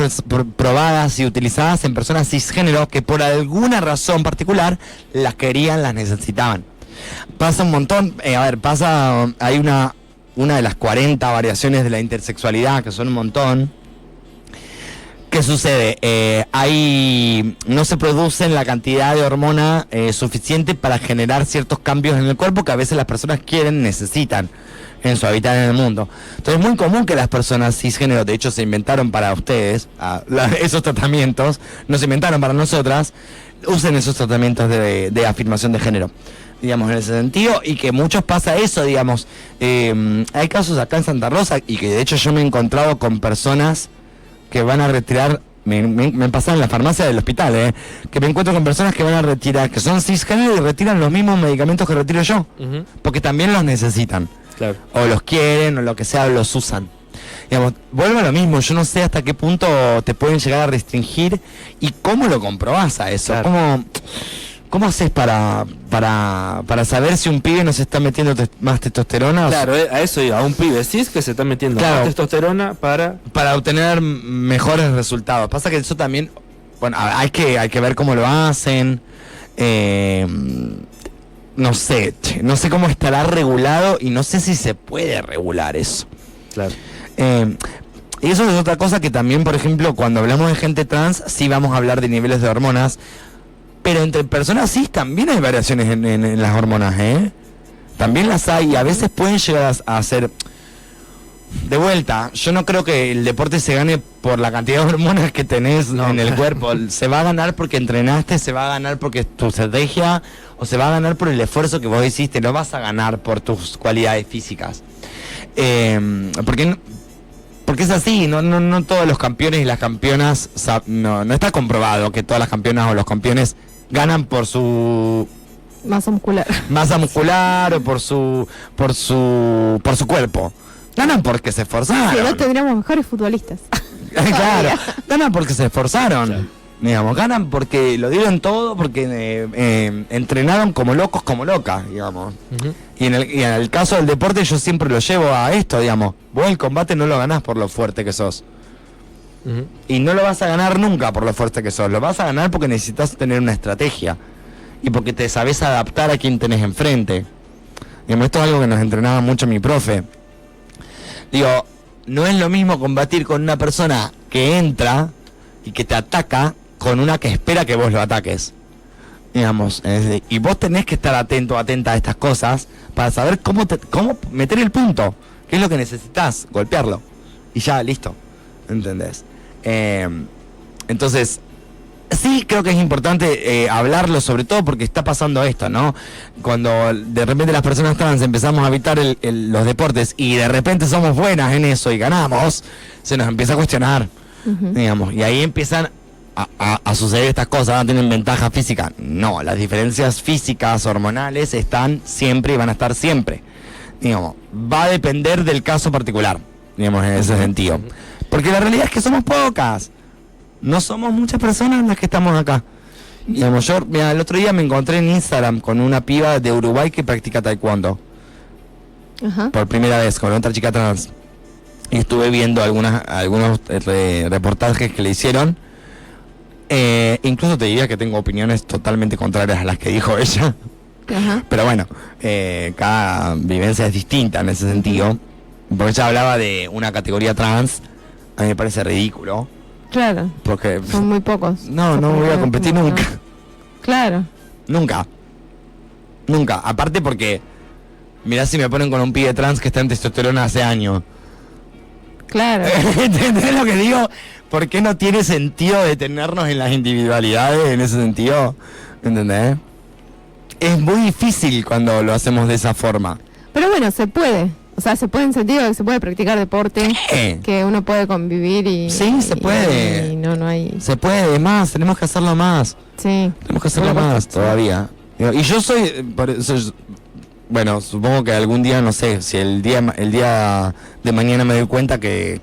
probadas y utilizadas en personas cisgénero que por alguna razón particular las querían, las necesitaban. Pasa un montón, hay una de las 40 variaciones de la intersexualidad, que son un montón. ¿Qué sucede? No se producen la cantidad de hormona suficiente para generar ciertos cambios en el cuerpo que a veces las personas quieren, necesitan en su hábitat en el mundo. Entonces es muy común que las personas cisgénero, de hecho se inventaron para ustedes, esos tratamientos, no se inventaron para nosotras, usen esos tratamientos de afirmación de género, digamos, en ese sentido, y que muchos pasa eso, digamos. Hay casos acá en Santa Rosa, y que de hecho yo me he encontrado con personas que van a retirar, me pasa en la farmacia del hospital, que me encuentro con personas que van a retirar, que son cisgénero y retiran los mismos medicamentos que retiro yo, porque también los necesitan. Claro. O los quieren, o lo que sea, los usan. Digamos, vuelvo a lo mismo, yo no sé hasta qué punto te pueden llegar a restringir y cómo lo comprobás a eso. Claro. ¿Cómo haces para saber si un pibe no se está metiendo más testosterona? Claro, a eso iba, a un pibe cis que se está metiendo más testosterona para obtener mejores resultados. Pasa que eso también, bueno, hay que ver cómo lo hacen. No sé cómo estará regulado y no sé si se puede regular eso. Claro. Y eso es otra cosa que también, por ejemplo, cuando hablamos de gente trans, sí vamos a hablar de niveles de hormonas, pero entre personas cis también hay variaciones en las hormonas, También las hay y a veces pueden llegar a ser... De vuelta, yo no creo que el deporte se gane por la cantidad de hormonas que tenés en el cuerpo. Se va a ganar porque entrenaste, se va a ganar porque es tu estrategia, o se va a ganar por el esfuerzo que vos hiciste. No vas a ganar por tus cualidades físicas. Porque es así, no todos los campeones y las campeonas, no está comprobado que todas las campeonas o los campeones ganan por su masa muscular o por su cuerpo. Ganan porque se esforzaron. Si no, tendríamos mejores futbolistas. Claro, ganan porque se esforzaron. Claro. Digamos, ganan porque lo dieron todo, porque entrenaron como locos, como locas, digamos. Y en el caso del deporte yo siempre lo llevo a esto, digamos. Vos el combate no lo ganás por lo fuerte que sos. Y no lo vas a ganar nunca por lo fuerte que sos. Lo vas a ganar porque necesitas tener una estrategia. Y porque te sabés adaptar a quien tenés enfrente. Digamos, esto es algo que nos entrenaba mucho mi profe. Digo, no es lo mismo combatir con una persona que entra y que te ataca con una que espera que vos lo ataques. Digamos, y vos tenés que estar atento, atenta a estas cosas para saber cómo meter el punto, qué es lo que necesitas, golpearlo. Y ya, listo. ¿Entendés? Entonces, Sí, creo que es importante hablarlo, sobre todo porque está pasando esto, ¿no? Cuando de repente las personas trans empezamos a evitar los deportes y de repente somos buenas en eso y ganamos, se nos empieza a cuestionar, digamos, y ahí empiezan a suceder estas cosas. ¿No tienen ventaja física? No, las diferencias físicas, hormonales, están siempre y van a estar siempre. Digamos, va a depender del caso particular, digamos, en ese sentido. Porque la realidad es que somos pocas. No somos muchas personas las que estamos acá. Digamos, yo, mira, el otro día me encontré en Instagram con una piba de Uruguay que practica taekwondo. Ajá. Por primera vez, con otra chica trans. Y estuve viendo algunos reportajes que le hicieron. Incluso te diría que tengo opiniones totalmente contrarias a las que dijo ella. Ajá. Pero bueno, cada vivencia es distinta en ese sentido. Porque ella hablaba de una categoría trans. A mí me parece ridículo. Claro. Porque Son muy pocos. no voy a competir como nunca. Claro. Nunca. Aparte porque, mirá si me ponen con un pibe trans que está en testosterona hace años. Claro. ¿Entendés lo que digo? ¿Por qué no tiene sentido detenernos en las individualidades en ese sentido? ¿Entendés? Es muy difícil cuando lo hacemos de esa forma. Pero bueno, se puede. O sea, se puede en sentido de que se puede practicar deporte, que uno puede convivir y... Sí, se puede. Y no hay... Se puede, más, tenemos que hacerlo más. Sí. Tenemos que hacerlo más todavía. Y yo soy, por eso, bueno, supongo que algún día, no sé, si el día de mañana me doy cuenta que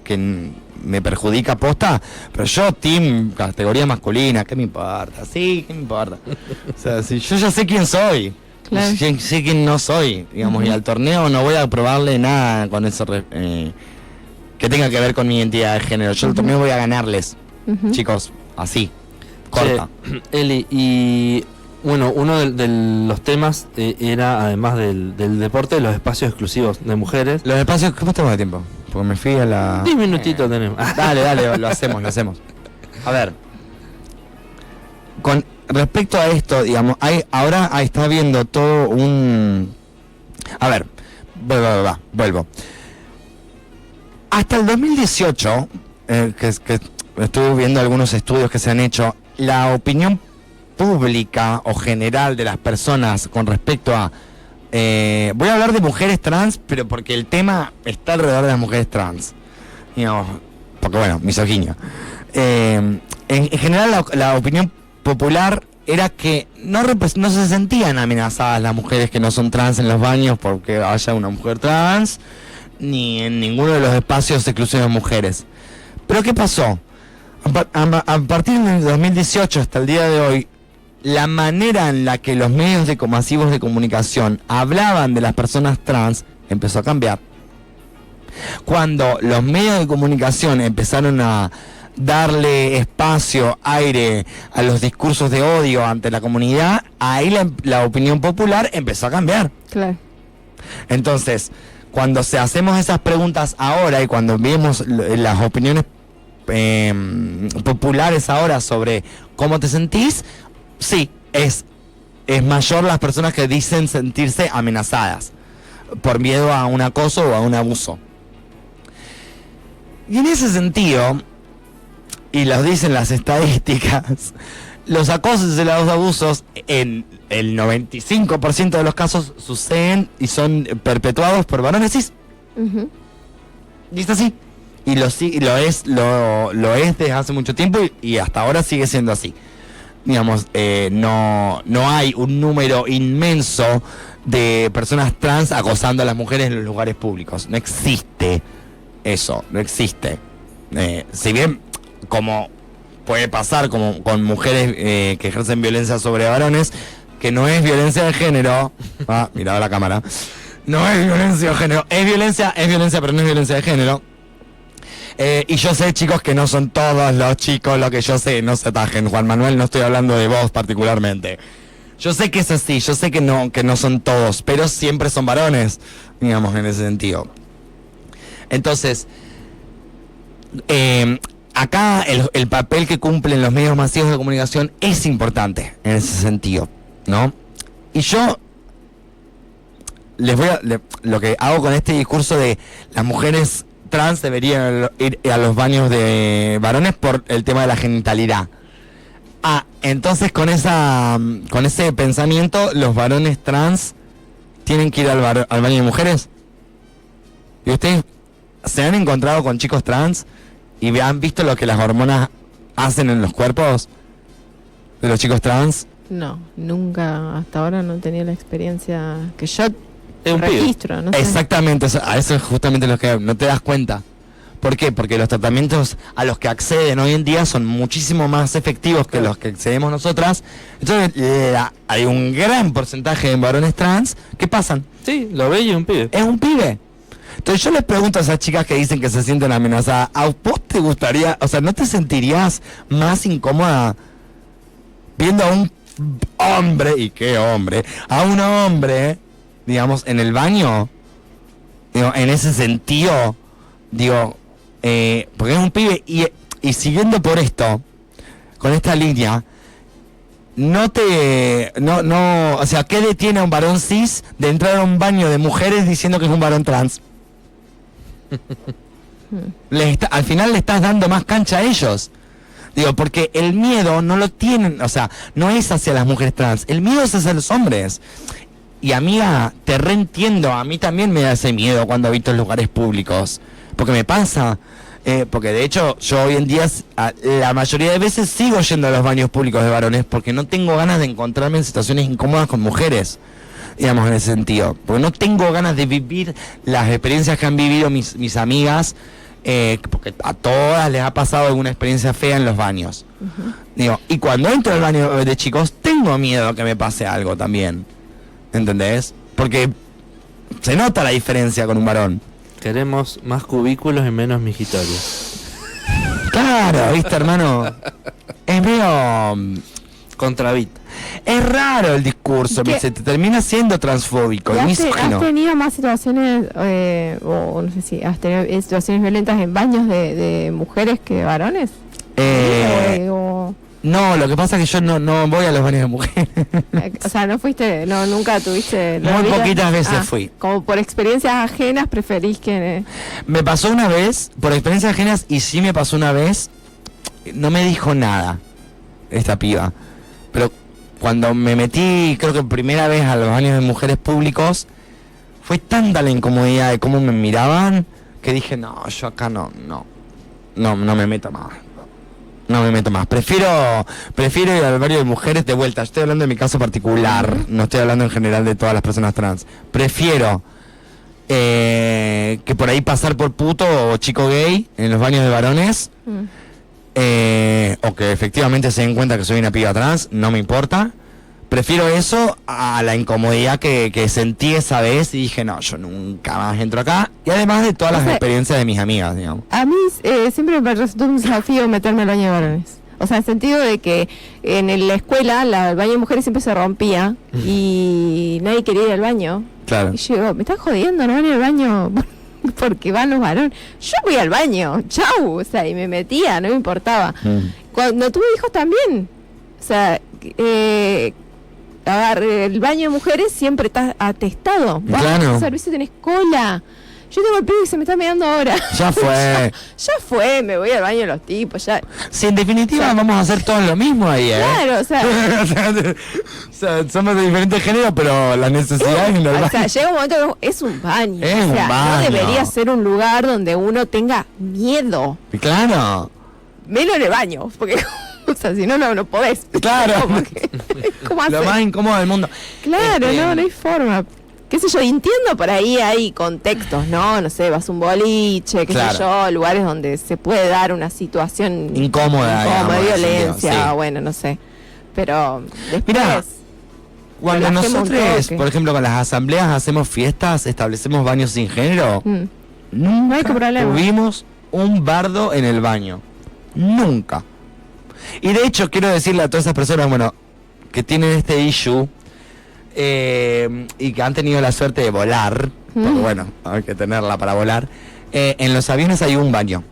me perjudica posta, pero yo team categoría masculina, ¿qué me importa? Sí, ¿qué me importa? O sea, si yo ya sé quién soy. Claro. Sé quién no soy, digamos, y al torneo no voy a probarle nada con eso que tenga que ver con mi identidad de género. Yo al torneo voy a ganarles, chicos, así, corta. Che, Eli, y bueno, uno de los temas era, además del deporte, los espacios exclusivos de mujeres. Los espacios, ¿cómo estamos de tiempo? Porque me fui a la... 10 minutitos tenemos. Dale, lo hacemos. A ver, con respecto a esto, digamos, ahora está habiendo todo un... A ver, vuelvo. Hasta el 2018, que estuve viendo algunos estudios que se han hecho, la opinión pública o general de las personas con respecto a... voy a hablar de mujeres trans, pero porque el tema está alrededor de las mujeres trans. Digamos, porque bueno, misoginia. En general la opinión popular era que no se sentían amenazadas las mujeres que no son trans en los baños porque haya una mujer trans, ni en ninguno de los espacios exclusivos de mujeres. Pero ¿qué pasó? A partir del 2018 hasta el día de hoy, la manera en la que los medios masivos de comunicación hablaban de las personas trans empezó a cambiar. Cuando los medios de comunicación empezaron a darle espacio, aire a los discursos de odio ante la comunidad, ahí la opinión popular empezó a cambiar. Claro. Entonces, cuando hacemos esas preguntas ahora y cuando vemos las opiniones populares ahora sobre cómo te sentís, sí, es mayor las personas que dicen sentirse amenazadas por miedo a un acoso o a un abuso. Y en ese sentido, y lo dicen las estadísticas, los acosos y los abusos en el 95% de los casos suceden y son perpetuados por varones cis. Y es así. Y lo es desde hace mucho tiempo y hasta ahora sigue siendo así. Digamos, no hay un número inmenso de personas trans acosando a las mujeres en los lugares públicos. No existe eso, no existe. Si bien, como puede pasar como con mujeres que ejercen violencia sobre varones, que no es violencia de género, miraba la cámara, no es violencia de género, es violencia, pero no es violencia de género. Y yo sé, chicos, que no son todos los chicos, lo que yo sé, no se atajen, Juan Manuel, no estoy hablando de vos particularmente. Yo sé que es así, yo sé que no son todos, pero siempre son varones, digamos, en ese sentido. Entonces, acá el papel que cumplen los medios masivos de comunicación es importante en ese sentido, ¿no? Y yo lo que hago con este discurso de las mujeres trans deberían ir a los baños de varones por el tema de la genitalidad. Entonces con ese pensamiento, los varones trans tienen que ir al baño de mujeres. ¿Y ustedes se han encontrado con chicos trans y han visto lo que las hormonas hacen en los cuerpos de los chicos trans? No, nunca, hasta ahora no tenía la experiencia que yo Es un registro, no sé. Exactamente, a eso es justamente lo que no te das cuenta. ¿Por qué? Porque los tratamientos a los que acceden hoy en día son muchísimo más efectivos que los que accedemos nosotras. Entonces hay un gran porcentaje de varones trans que pasan. Sí, lo ve y es un pibe. Es un pibe. Entonces yo les pregunto a esas chicas que dicen que se sienten amenazadas, ¿a vos te gustaría, o sea, no te sentirías más incómoda viendo a un hombre, y qué hombre, a un hombre, digamos, en el baño? Digo, en ese sentido, digo, porque es un pibe y siguiendo por esto, con esta línea, no, o sea, ¿qué detiene a un varón cis de entrar a un baño de mujeres diciendo que es un varón trans? Al final le estás dando más cancha a ellos. Digo, porque el miedo no lo tienen, o sea, no es hacia las mujeres trans, el miedo es hacia los hombres. Y amiga, te reentiendo, a mí también me da ese miedo cuando habito en lugares públicos, porque me pasa, porque de hecho yo hoy en día la mayoría de veces sigo yendo a los baños públicos de varones porque no tengo ganas de encontrarme en situaciones incómodas con mujeres, digamos, en ese sentido, porque no tengo ganas de vivir las experiencias que han vivido mis amigas, porque a todas les ha pasado alguna experiencia fea en los baños. Digo, y cuando entro al baño de chicos tengo miedo que me pase algo también, ¿entendés? Porque se nota la diferencia con un varón. Queremos más cubículos y menos mijitorios. Claro, viste, hermano. Es medio Contrabit. es raro el discurso, ¿Qué? se te termina siendo transfóbico y ¿Has misógino. tenido más situaciones, o no sé si has tenido situaciones violentas en baños de mujeres que de varones? O- No, lo que pasa es que yo no voy a los baños de mujeres. o sea, no fuiste, no, nunca tuviste... Muy poquitas veces fui. Como por experiencias ajenas preferís que... Me pasó una vez, por experiencias ajenas, y sí me pasó una vez, no me dijo nada esta piba. Pero cuando me metí, creo que primera vez a los baños de mujeres públicos, fue tanta la incomodidad de cómo me miraban, que dije, no, yo acá no me meto más. No me meto más. Prefiero ir al baño de mujeres de vuelta. Estoy hablando de mi caso particular. No estoy hablando en general de todas las personas trans. Prefiero que por ahí pasar por puto o chico gay en los baños de varones. O que efectivamente se den cuenta que soy una piba trans. No me importa. Prefiero eso a la incomodidad que sentí esa vez y dije, no, yo nunca más entro acá. Y además de todas las experiencias de mis amigas, digamos. A mí siempre me resultó un desafío meterme al baño de varones. O sea, en el sentido de que en la escuela el baño de mujeres siempre se rompía y nadie quería ir al baño. Claro. Y yo digo, me están jodiendo, no van a ir al baño porque van los varones. Yo voy al baño, chau. O sea, y me metía, no me importaba. Cuando tuve hijos también. O sea, el baño de mujeres siempre está atestado. Vas Claro. al servicio, tenés cola. Yo tengo el pibe que se me está mirando ahora. Ya fue. ya fue, me voy al baño de los tipos, ya. Si en definitiva vamos a hacer todos lo mismo ahí, Claro, o sea, o sea, somos de diferentes géneros, pero la necesidad es en el o baño. sea, llega un momento que es un baño. Es o sea, un baño. no debería ser un lugar donde uno tenga miedo. Claro. Menos en el baño, porque o sea, si no, no podés. Claro. ¿Cómo Lo haces? más incómodo del mundo. Claro, no hay forma. Qué sé yo, entiendo por ahí hay contextos, ¿no? sé, vas a un boliche, qué Claro. sé yo, lugares donde se puede dar una situación Incómoda, digamos, en ese violencia, sentido, sí. bueno, no sé. Pero después... Mirá, cuando relajemos un nosotros, toque. por ejemplo, con las asambleas hacemos fiestas, establecemos baños sin género, nunca No hay problema. tuvimos un bardo en el baño. Nunca. Y de hecho quiero decirle a todas esas personas, bueno, que tienen este issue y que han tenido la suerte de volar, porque bueno, hay que tenerla para volar, en los aviones hay un baño.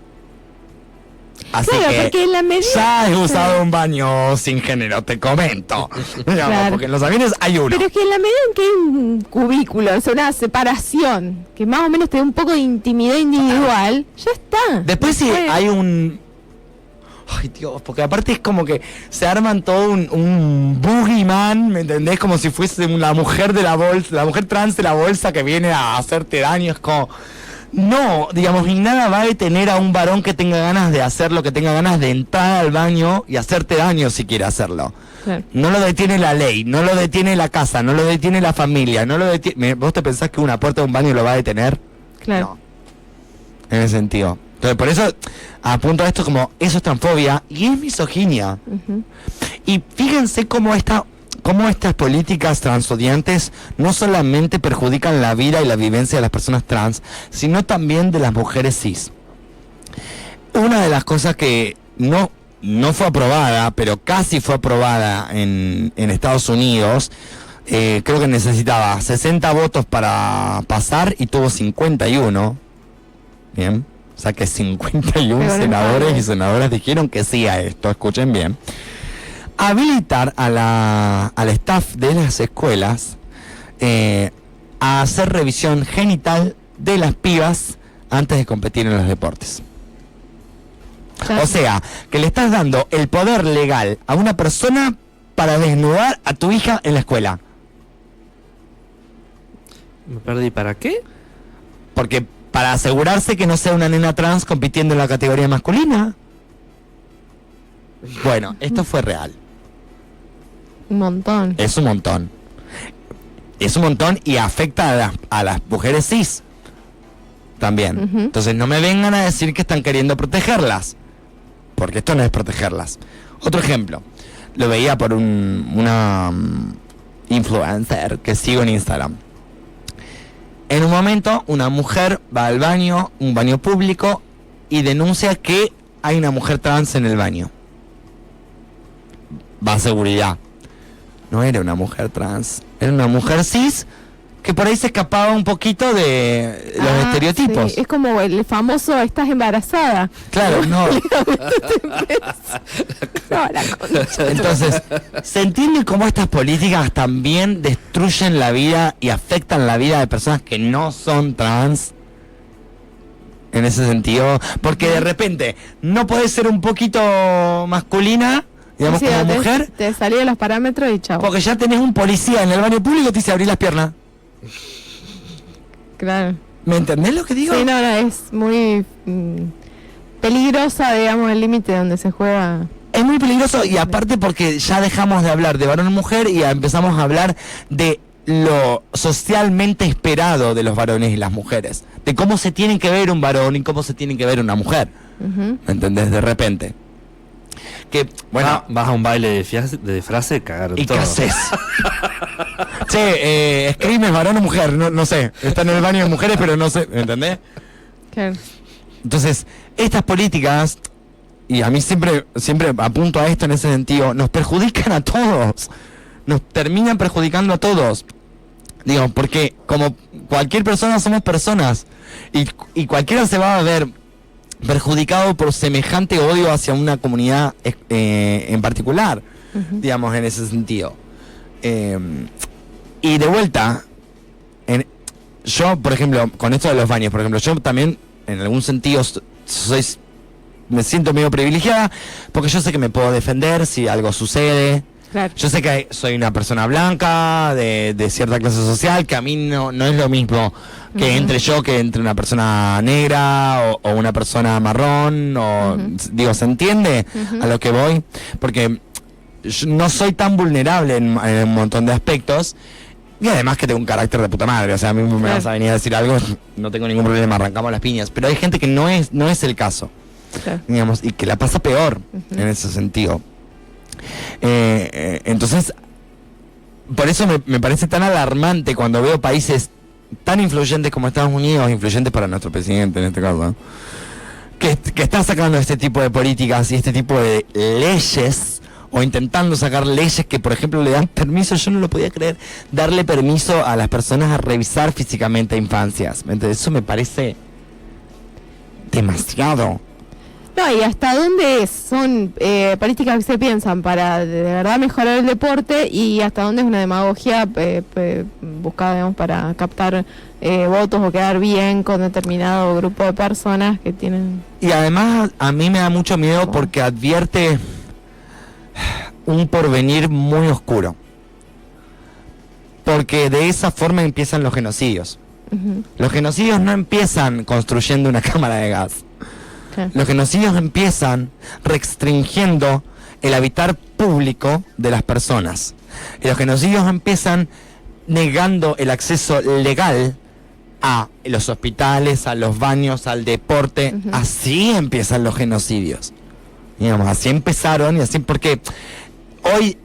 Así Claro, que porque en la medida... ya he usado un baño sin género, te comento. Digamos, Claro. porque en los aviones hay uno. Pero es que en la medida en que hay un cubículo, o sea, una separación, que más o menos te dé un poco de intimidad individual, ya está. Después si hay un... O Ay, Dios, porque aparte es como que se arman todo un boogeyman, ¿me entendés? Como si fuese la mujer de la bolsa, la mujer trans de la bolsa que viene a hacerte daño. Es como, no, digamos, ni nada va a detener a un varón que tenga ganas de hacerlo, que tenga ganas de entrar al baño y hacerte daño si quiere hacerlo. Claro. No lo detiene la ley, no lo detiene la casa, no lo detiene la familia, no lo detiene... ¿Vos te pensás que una puerta de un baño lo va a detener? Claro. No. En ese sentido. Entonces, por eso apunto a esto como, eso es transfobia y es misoginia. Ujú. Y fíjense cómo estas políticas transodiantes no solamente perjudican la vida y la vivencia de las personas trans, sino también de las mujeres cis. Una de las cosas que no fue aprobada, pero casi fue aprobada en Estados Unidos, creo que necesitaba 60 votos para pasar y tuvo 51. Bien. O sea que 51 Pero senadores no, y senadoras dijeron que sí a esto, escuchen bien. Habilitar al staff de las escuelas a hacer revisión genital de las pibas antes de competir en los deportes. Claro. O sea, que le estás dando el poder legal a una persona para desnudar a tu hija en la escuela. Me perdí, ¿para qué? Porque para asegurarse que no sea una nena trans compitiendo en la categoría masculina. Bueno, esto fue real. Un montón. Es un montón. Es un montón y afecta a las mujeres cis también. Ujú. Entonces no me vengan a decir que están queriendo protegerlas, porque esto no es protegerlas. Otro ejemplo, lo veía por una influencer que sigo en Instagram. En un momento, una mujer va al baño, un baño público, y denuncia que hay una mujer trans en el baño. Va a seguridad. No era una mujer trans, era una mujer cis que por ahí se escapaba un poquito de los estereotipos. Sí. Es como el famoso estás embarazada. Claro, no. No, la concha. Entonces, ¿se entiende cómo estas políticas también destruyen la vida y afectan la vida de personas que no son trans? En ese sentido, porque de repente no podés ser un poquito masculina, digamos, Sí, como te- mujer, Te salí de los parámetros y chao. porque ya tenés un policía en el baño público y te dice abrir las piernas. Claro. ¿Me entendés lo que digo? Sí, no, es muy peligrosa, digamos, el límite donde se juega. Es muy peligroso y aparte porque ya dejamos de hablar de varón y mujer y empezamos a hablar de lo socialmente esperado de los varones y las mujeres. De cómo se tiene que ver un varón y cómo se tiene que ver una mujer. Ujú. ¿Me entendés? De repente. Que, bueno, Vas a un baile de frase, cagaron ¿y todo. qué haces? Che, escribes varón o mujer, no sé. Está en el baño de mujeres, pero no sé. ¿Me entendés? Claro. Entonces, estas políticas, y a mí siempre apunto a esto en ese sentido, nos perjudican a todos. Nos terminan perjudicando a todos. Digo, porque como cualquier persona somos personas. Y cualquiera se va a ver perjudicado por semejante odio hacia una comunidad en particular. Ujú. Digamos, en ese sentido. Y de vuelta, yo, por ejemplo, con esto de los baños, por ejemplo, yo también, en algún sentido, me siento medio privilegiada, porque yo sé que me puedo defender si algo sucede. Claro. Yo sé que soy una persona blanca, de cierta clase social, que a mí no es lo mismo que Ujú. entre yo que entre una persona negra o una persona marrón, o Ujú. digo, ¿se entiende Ujú. a lo que voy? Porque yo no soy tan vulnerable en un montón de aspectos. Y además que tengo un carácter de puta madre, o sea, a mí me Claro. vas a venir a decir algo, no tengo ningún problema, arrancamos las piñas. Pero hay gente que no es el caso, Claro. digamos, y que la pasa peor Ujú. en ese sentido. Entonces, por eso me parece tan alarmante cuando veo países tan influyentes como Estados Unidos, influyentes para nuestro presidente en este caso, ¿no? que están sacando este tipo de políticas y este tipo de leyes, o intentando sacar leyes que, por ejemplo, le dan permiso, yo no lo podía creer, darle permiso a las personas a revisar físicamente a infancias. Entonces, eso me parece demasiado. No, y hasta dónde son políticas que se piensan para de verdad mejorar el deporte y hasta dónde es una demagogia buscada, digamos, para captar votos o quedar bien con determinado grupo de personas que tienen... Y además a mí me da mucho miedo porque advierte un porvenir muy oscuro. Porque de esa forma empiezan los genocidios. Uh-huh. Los genocidios no empiezan construyendo una cámara de gas. Okay. Los genocidios empiezan restringiendo el habitar público de las personas. Y los genocidios empiezan negando el acceso legal a los hospitales, a los baños, al deporte. Uh-huh. Así empiezan los genocidios. Digamos, así empezaron y así porque hoy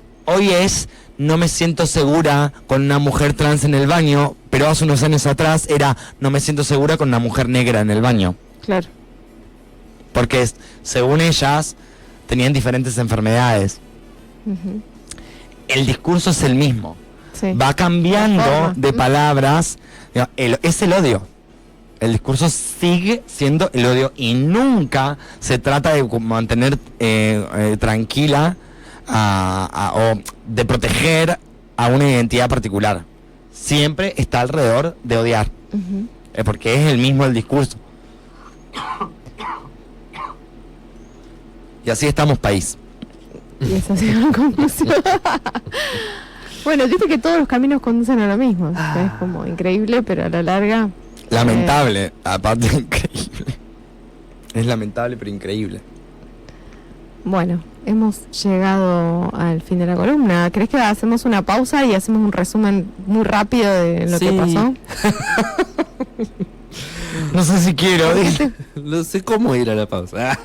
es no me siento segura con una mujer trans en el baño, pero hace unos años atrás era no me siento segura con una mujer negra en el baño. Claro. Porque según ellas tenían diferentes enfermedades. Uh-huh. El discurso es el mismo. Sí. Va cambiando de palabras. Es el odio. El discurso sigue siendo el odio y nunca se trata de mantener tranquila o de proteger a una identidad particular. Siempre está alrededor de odiar. Uh-huh. Porque es el mismo el discurso. Y así estamos país. Y esa ha sido la conclusión. Bueno, dice que todos los caminos conducen a lo mismo. Es como increíble, pero a la larga... Lamentable, aparte increíble. Es lamentable, pero increíble. Bueno, hemos llegado al fin de la columna. ¿Crees que hacemos una pausa y hacemos un resumen muy rápido de lo que pasó? No sé si quiero. No sé cómo ir a la pausa.